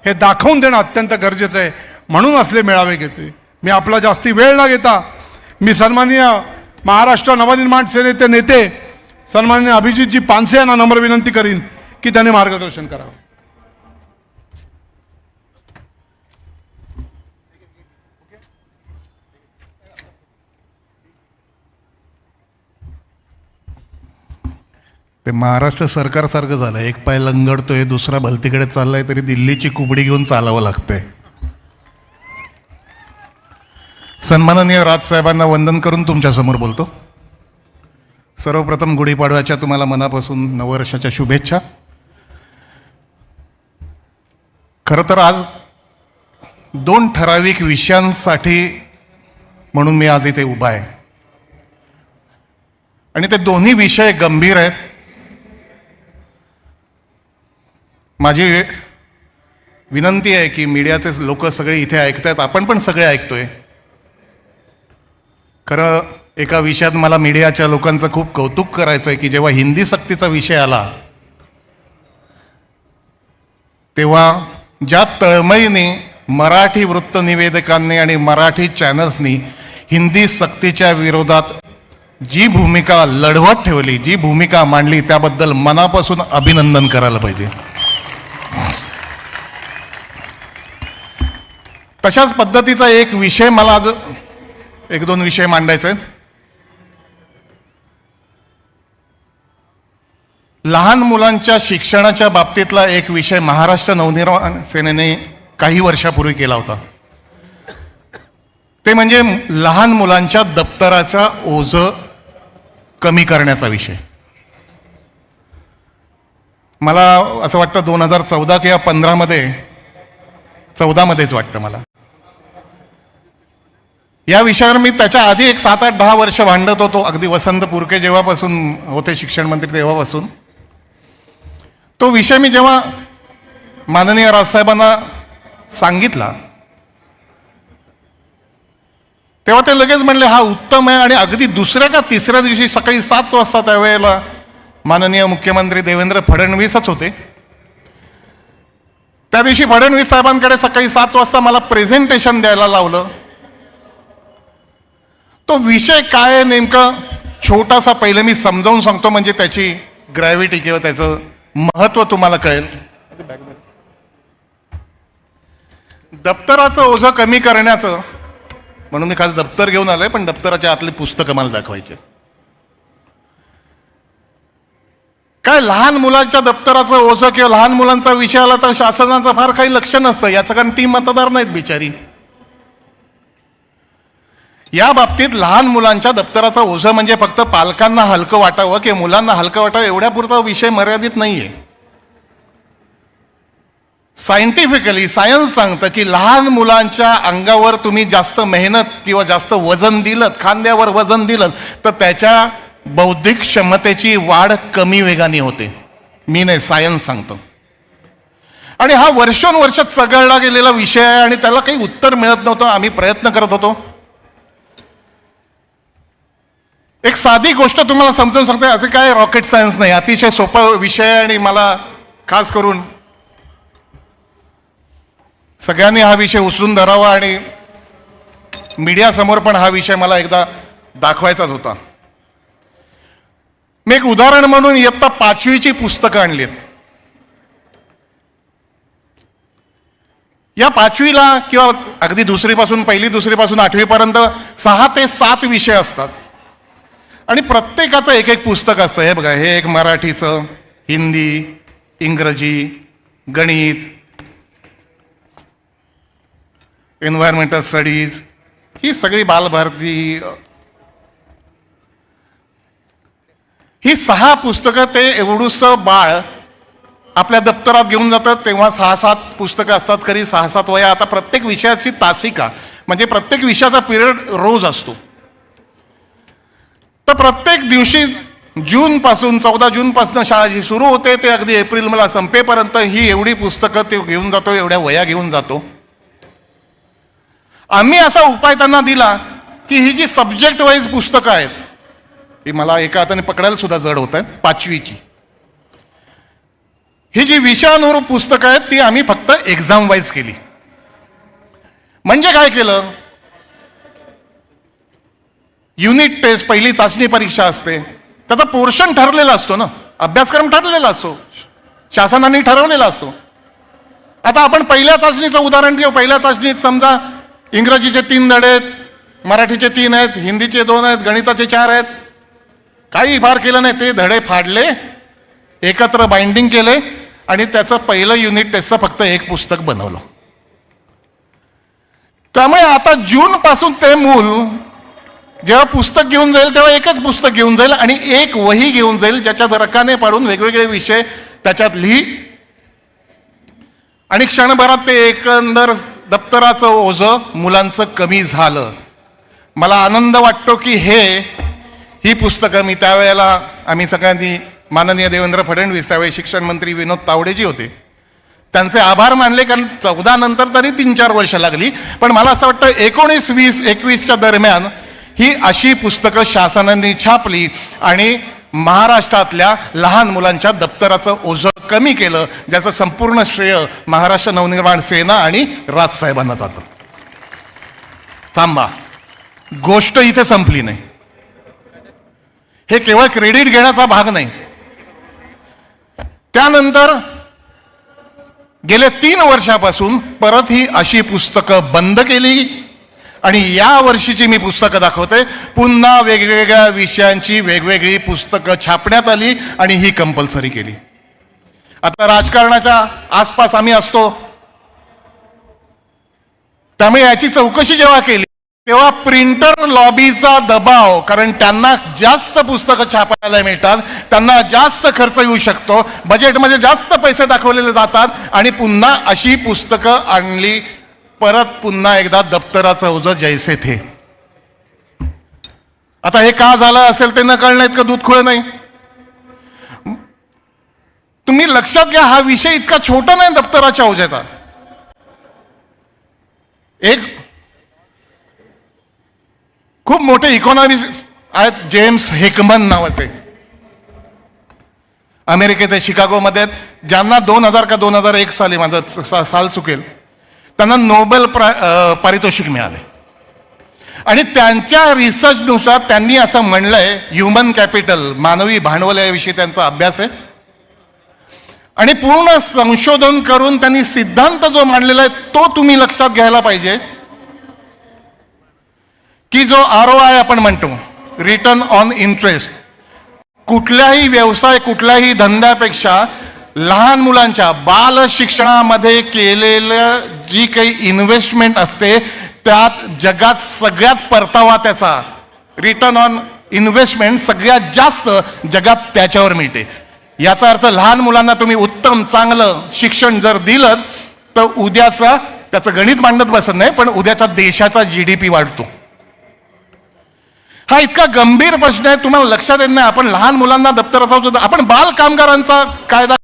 हे दाखवून देणं अत्यंत गरजेचं आहे. म्हणून असले मेळावे घेते मी. आपला जास्ती वेळ न घेता मी सन्माननीय महाराष्ट्र नवनिर्माण सेनेचे नेते सन्माननीय अभिजितजी पानसे यांना नम्र विनंती करीन की त्यांनी मार्गदर्शन करावं. ते महाराष्ट्र सरकारसारखं झालं. एक पाय लंगडतोय, दुसरा भलतीकडे चाललाय, तरी दिल्लीची कुबडी घेऊन चालावं लागतंय. सन्माननीय राजसाहेबांना वंदन करून तुमच्यासमोर बोलतो. सर्वप्रथम गुढीपाडव्याच्या तुम्हाला मनापासून नववर्षाच्या शुभेच्छा. खरं तर आज दोन ठराविक विषयांसाठी म्हणून मी आज इथे उभा आहे आणि ते दोन्ही विषय गंभीर आहेत. माझी विनंती आहे की मीडियाचे लोक सगळे इथे ऐकतायत, आपण पण सगळे ऐकतोय. खरं एका विषयात मला मीडियाच्या लोकांचं खूप कौतुक करायचं आहे की जेव्हा हिंदी सक्तीचा विषय आला तेव्हा ज्या तळमळीने मराठी वृत्तनिवेदकांनी आणि मराठी चॅनल्सनी हिंदी सक्तीच्या विरोधात जी भूमिका लढवत ठेवली, जी भूमिका मांडली, त्याबद्दल मनापासून अभिनंदन करायला पाहिजे. तशाच पद्धतीचा एक विषय मला आज एक दोन विषय मांडायचे आहेत. लहान मुलांच्या शिक्षणाच्या बाबतीतला एक विषय महाराष्ट्र नवनिर्माण सेनेने काही वर्षापूर्वी केला होता. ते म्हणजे लहान मुलांच्या दप्तराचा ओझं कमी करण्याचा विषय. मला असं वाटतं 2014 किंवा 14मध्येच वाटतं मला या विषयावर मी त्याच्या आधी एक 7, 8, 10 वर्ष भांडत होतो. अगदी वसंत पुरके जेव्हापासून होते शिक्षण मंत्री तेव्हापासून तो विषय मी जेव्हा माननीय राजसाहेबांना सांगितला तेव्हा ते लगेच म्हणले हा उत्तम आहे. आणि अगदी दुसऱ्या का तिसऱ्या दिवशी सकाळी 7 वाजता त्यावेळेला माननीय मुख्यमंत्री देवेंद्र फडणवीसच होते. त्या दिवशी फडणवीस साहेबांकडे सकाळी 7 वाजता मला प्रेझेंटेशन द्यायला लावलं. तो विषय काय आहे नेमका छोटासा पहिले मी समजावून सांगतो म्हणजे त्याची ग्रॅव्हिटी किंवा त्याचं महत्त्व तुम्हाला कळेल. दप्तराचं ओझं कमी करण्याचं म्हणून मी खास दप्तर घेऊन आलोय, पण दप्तराच्या आतली पुस्तकं मला दाखवायचे. काय लहान मुलांच्या दप्तराचं ओझं किंवा लहान मुलांचा विषय आला तर शासनाचं फार काही लक्ष नसतं. याचं कारण ती मतदार नाहीत बिचारी. या बाबतीत लहान मुलांच्या दप्तराचा ओझं म्हणजे फक्त पालकांना हलकं वाटावं किंवा मुलांना हलकं वाटावं एवढ्यापुरता विषय मर्यादित नाहीये. सायंटिफिकली सायन्स सांगतं की लहान मुलांच्या अंगावर तुम्ही जास्त मेहनत किंवा जास्त वजन दिलं, खांद्यावर वजन दिलं तर त्याच्या बौद्धिक क्षमतेची वाढ कमी वेगाने होते. मी नाही, सायन्स सांगतं. आणि हा वर्षोनवर्ष चघळला गेलेला विषय आहे आणि त्याला काही उत्तर मिळत नव्हतं. आम्ही प्रयत्न करत होतो. एक साधी गोष्ट तुम्हाला समजून सांगते. असं काय रॉकेट सायन्स नाही, अतिशय सोपा विषय आहे. आणि मला खास करून सगळ्यांनी हा विषय उचलून धरावा आणि मीडियासमोर पण हा विषय मला एकदा दाखवायचाच होता. मी एक उदाहरण म्हणून इयत्ता 5वीची पुस्तकं आणलीत. या 5वीला किंवा अगदी दुसरीपासून 1ली, 2रीपासून 8वीपर्यंत 6 ते 7 विषय असतात आणि प्रत्येकाचं एक एक पुस्तक असतं. हे बघा, हे एक मराठीचं, हिंदी, इंग्रजी, गणित, एन्व्हायरमेंटल स्टडीज, ही सगळी बालभारती, ही 6 पुस्तकं ते एवढूसं बाळ आपल्या दप्तरात घेऊन जातात. तेव्हा 6-7 पुस्तकं असतात. खरी 6-7 वया. आता प्रत्येक विषयाची तासिका म्हणजे प्रत्येक विषयाचा पिरियड रोज असतो. तर प्रत्येक दिवशी जूनपासून 14 जूनपासून शाळा जी सुरू होते ते अगदी एप्रिल मला संपेपर्यंत ही एवढी पुस्तकं ते घेऊन जातो, एवढ्या वया घेऊन जातो. आम्ही असा उपाय त्यांना दिला की ही जी सब्जेक्ट वाईज पुस्तकं आहेत, ही मला एका हाताने पकडायला सुद्धा जड होत आहेत, 5वीची, ही जी विषयानुरूप पुस्तकं आहेत ती आम्ही फक्त एक्झाम वाईज केली. म्हणजे काय केलं, युनिट टेस्ट पहिली चाचणी परीक्षा असते, त्याचा पोर्शन ठरलेला असतो ना, अभ्यासक्रम ठरलेला असतो, शासनाने ठरवलेला असतो. आता आपण पहिल्या चाचणीचं उदाहरण घेऊ. पहिल्या चाचणीत समजा इंग्रजीचे 3 धडे आहेत, मराठीचे 3 आहेत, हिंदीचे 2 आहेत, गणिताचे 4 आहेत. काही फार केलं नाही, ते धडे फाडले, एकत्र बाइंडिंग केले आणि त्याचं पहिलं युनिट टेस्टचं फक्त एक पुस्तक बनवलं. त्यामुळे आता जून पासून ते मूल जेव्हा पुस्तक घेऊन जाईल तेव्हा एकच पुस्तक घेऊन जाईल आणि एक वही घेऊन जाईल, ज्याच्यात रकाने पाडून वेगवेगळे विषय त्याच्यात लिही आणि क्षणभरात ते एकंदर दप्तराचं ओझं मुलांचं कमी झालं. मला आनंद वाटतो की ही पुस्तकं मी त्यावेळेला आम्ही सगळ्यांनी, माननीय देवेंद्र फडणवीस त्यावेळी शिक्षण मंत्री विनोद तावडेजी होते, त्यांचे आभार मानले, कारण 14 नंतर तरी 3-4 वर्ष लागली. पण मला असं वाटतं 19, 20, 21च्या दरम्यान ही अशी पुस्तकं शासनाने छापली आणि महाराष्ट्रातल्या लहान मुलांच्या दप्तराचं ओझं कमी केलं, ज्याचं संपूर्ण श्रेय महाराष्ट्र नवनिर्माण सेना आणि राजसाहेबांना जातं. थांबा, गोष्ट इथे संपली नाही. हे केवळ क्रेडिट घेण्याचा भाग नाही. त्यानंतर गेल्या 3 वर्षापासून परत ही अशी पुस्तकं बंद केली आणि या वर्षीची मी पुस्तकं दाखवते. पुन्हा वेगवेगळ्या विषयांची वेगवेगळी पुस्तकं छापण्यात आली आणि ही कंपल्सरी केली. आता राजकारणाच्या आसपास आम्ही असतो, त्यामुळे याची चौकशी जेव्हा केली तेव्हा प्रिंटर लॉबीचा दबाव, कारण त्यांना जास्त पुस्तकं छापायला मिळतात, त्यांना जास्त खर्च येऊ शकतो, बजेटमध्ये जास्त पैसे दाखवलेले जातात आणि पुन्हा अशी पुस्तकं आणली. परत पुन्हा एकदा दप्तराचं ओझं जैसे थे. आता हे का झालं असेल ते न कळणं इतकं दूध खुळं नाही. तुम्ही लक्षात घ्या, हा विषय इतका छोटा नाही दप्तराच्या ओझ्याचा. एक खूप मोठे इकॉनॉमिस्ट आहेत, जेम्स हेकमन नावाचे, अमेरिकेचे शिकागोमध्ये, ज्यांना 2000 का 2001 साली, माझं साल चुकेल, त्यांना नोबेल पारितोषिक मिळाले. आणि त्यांच्या रिसर्चनुसार त्यांनी असं म्हणलंय, ह्युमन कॅपिटल, मानवी भांडवल याविषयी त्यांचा अभ्यास आहे आणि पूर्ण संशोधन करून त्यांनी सिद्धांत जो मांडलेला आहे तो तुम्ही लक्षात घ्यायला पाहिजे की जो ROI आपण म्हणतो, रिटर्न ऑन इंटरेस्ट, कुठल्याही व्यवसाय, कुठल्याही धंद्यापेक्षा लहान मुलांच्या बाल शिक्षणामध्ये केलेलं जी काही इन्व्हेस्टमेंट असते त्यात जगात सगळ्यात परतावा, त्याचा रिटर्न ऑन इन्व्हेस्टमेंट सगळ्यात जास्त जगात त्याच्यावर मिळते. याचा अर्थ लहान मुलांना तुम्ही उत्तम चांगलं शिक्षण जर दिलं तर उद्याचा, त्याचं गणित मांडत बसत नाही, पण उद्याचा देशाचा GDP वाढतो. हा इतका गंभीर प्रश्न आहे, तुम्हाला लक्षात येत नाही. आपण लहान मुलांना दप्तराचा, आपण बाल कामगारांचा कायदा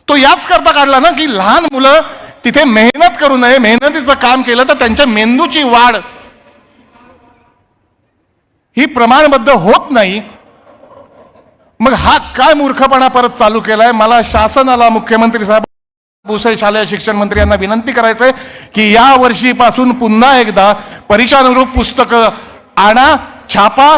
तो याच करता काढला ना, की लहान मुलं तिथे मेहनत करू नये, मेहनतीचं काम केलं तर त्यांच्या मेंदूची वाढ ही प्रमाणबद्ध होत नाही. मग हा काय मूर्खपणा परत चालू केलाय. मला शासनाला, मुख्यमंत्री साहेब, भुसे शालेय शिक्षण मंत्री यांना विनंती करायचंय की या वर्षीपासून पुन्हा एकदा परीक्षानुरूप पुस्तकं आणा, छापा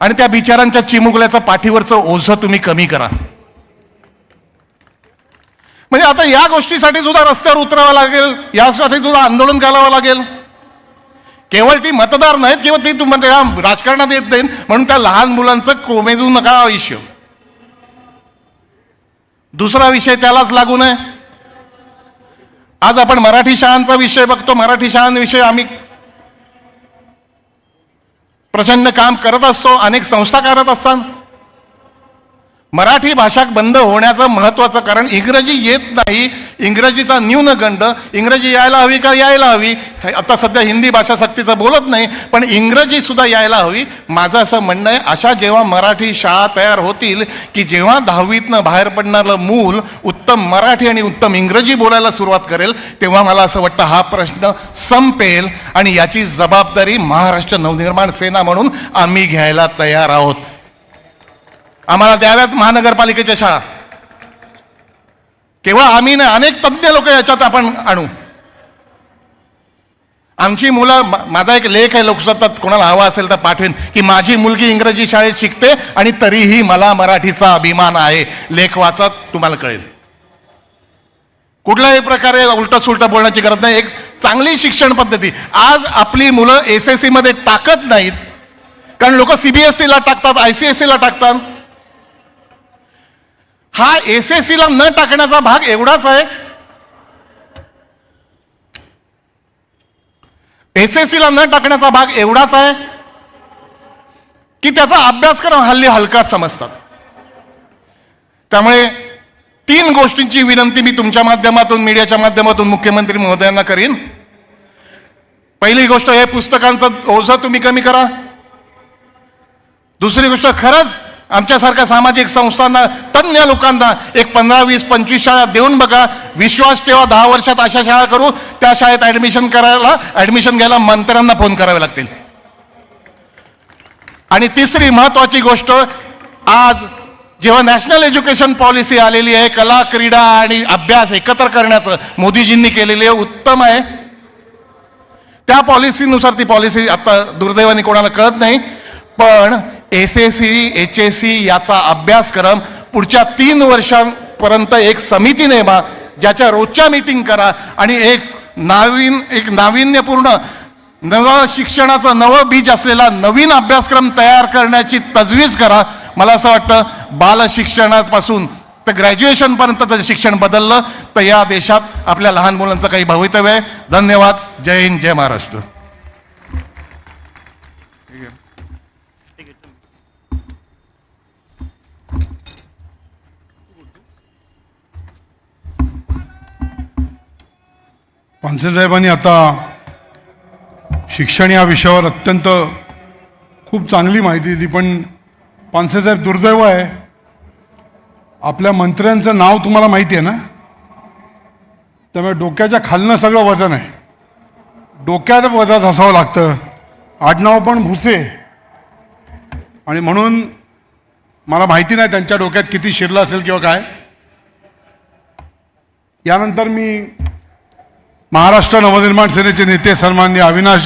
आणि त्या बिचारांच्या चिमुकल्याचं पाठीवरचं ओझं तुम्ही कमी करा. म्हणजे आता या गोष्टीसाठी सुद्धा रस्त्यावर उतरावं लागेल, यासाठी सुद्धा आंदोलन करावं लागेल. केवळ ती मतदार नाहीत किंवा ती तुम्हाला राजकारणात येत नाही म्हणून त्या लहान मुलांचं कोमेजू नका आयुष्य. दुसरा विषय त्यालाच लागू नये. आज आपण मराठी शाळांचा विषय बघतो. मराठी शाळांविषयी आम्ही प्रचंड काम करत असतो, अनेक संस्था करत असतात. मराठी भाषा बंद होण्याचं महत्वाचं कारण इंग्रजी येत नाही, इंग्रजीचा न्यूनगंड. इंग्रजी यायला हवी का? यायला हवी. आता सध्या हिंदी भाषा सक्तीचं बोलत नाही, पण इंग्रजी सुद्धा यायला हवी. माझं असं म्हणणं आहे, अशा जेव्हा मराठी शाळा तयार होतील की जेव्हा 10वीतनं बाहेर पडणारं मूल उत्तम मराठी आणि उत्तम इंग्रजी बोलायला सुरुवात करेल, तेव्हा मला असं वाटतं हा प्रश्न संपेल आणि याची जबाबदारी महाराष्ट्र नवनिर्माण सेना म्हणून आम्ही घ्यायला तयार आहोत. आम्हाला द्याव्यात महानगरपालिकेच्या शाळा. केवळ आम्ही नाही, अनेक तज्ज्ञ लोक याच्यात आपण आणू. आमची मुलं, माझा एक लेख आहे लोकसत्तात, कोणाला हवा असेल तर पाठवेन, की माझी मुलगी इंग्रजी शाळेत शिकते आणि तरीही मला मराठीचा अभिमान आहे. लेख वाचत तुम्हाला कळेल. कुठल्याही प्रकारे उलट सुलट बोलण्याची गरज नाही. एक चांगली शिक्षण पद्धती. आज आपली मुलं SSC मध्ये टाकत नाहीत कारण लोक CBSE ला टाकतात, ICSE ला टाकतात. हा SSC ला न टाकण्याचा भाग एवढाच आहे, SSC ला न टाकण्याचा भाग एवढाच आहे की त्याचा अभ्यासक्रम हल्ली हलका समजतात. त्यामुळे 3 गोष्टींची विनंती मी तुमच्या माध्यमातून, मीडियाच्या माध्यमातून मुख्यमंत्री महोदयांना करीन. पहिली गोष्ट, हे पुस्तकांचं ओझं तुम्ही कमी करा. दुसरी गोष्ट, खरंच आमच्यासारख्या सामाजिक संस्थांना, तज्ञ लोकांना एक 15, 20, 25 शाळा देऊन बघा. विश्वास ठेवा, 10 वर्षात अशा शाळा करू. त्या शाळेत ऍडमिशन घ्यायला मंत्र्यांना फोन करावे लागतील. आणि तिसरी महत्वाची गोष्ट, आज जेव्हा नॅशनल एज्युकेशन पॉलिसी आलेली आहे, कला, क्रीडा आणि अभ्यास एकत्र करण्याचं मोदीजींनी केलेली आहे, उत्तम आहे. त्या पॉलिसीनुसार, ती पॉलिसी आता दुर्दैवाने कोणाला कळत नाही, पण SSC, HSC याचा अभ्यासक्रम पुढच्या 3 वर्षांपर्यंत एक समिती नेमा, ज्याच्या रोजच्या मीटिंग करा आणि एक नाविन्यपूर्ण नवं शिक्षणाचं नवं बीज असलेला नवीन अभ्यासक्रम तयार करण्याची तजवीज करा. मला असं वाटतं, बाल शिक्षणापासून तर ग्रॅज्युएशनपर्यंतचं शिक्षण बदललं तर या देशात आपल्या लहान मुलांचं काही भवितव्य आहे. धन्यवाद. जय हिंद, जय महाराष्ट्र. पानसे साहेबांनी आता शिक्षण या विषयावर अत्यंत खूप चांगली माहिती दिली. पण पानसे साहेब, दुर्दैव आहे, आपल्या मंत्र्यांचं नाव तुम्हाला माहिती आहे ना, त्यामुळे डोक्याच्या खालनं सगळं वजन आहे. डोक्यात वजन असावं लागतं. आडनाव पण भुसे, आणि म्हणून मला माहिती नाही त्यांच्या डोक्यात किती शिरलं असेल किंवा काय. यानंतर मी महाराष्ट्र नवनिर्माण सेनेचे नेते सन्माननीय अविनाशजी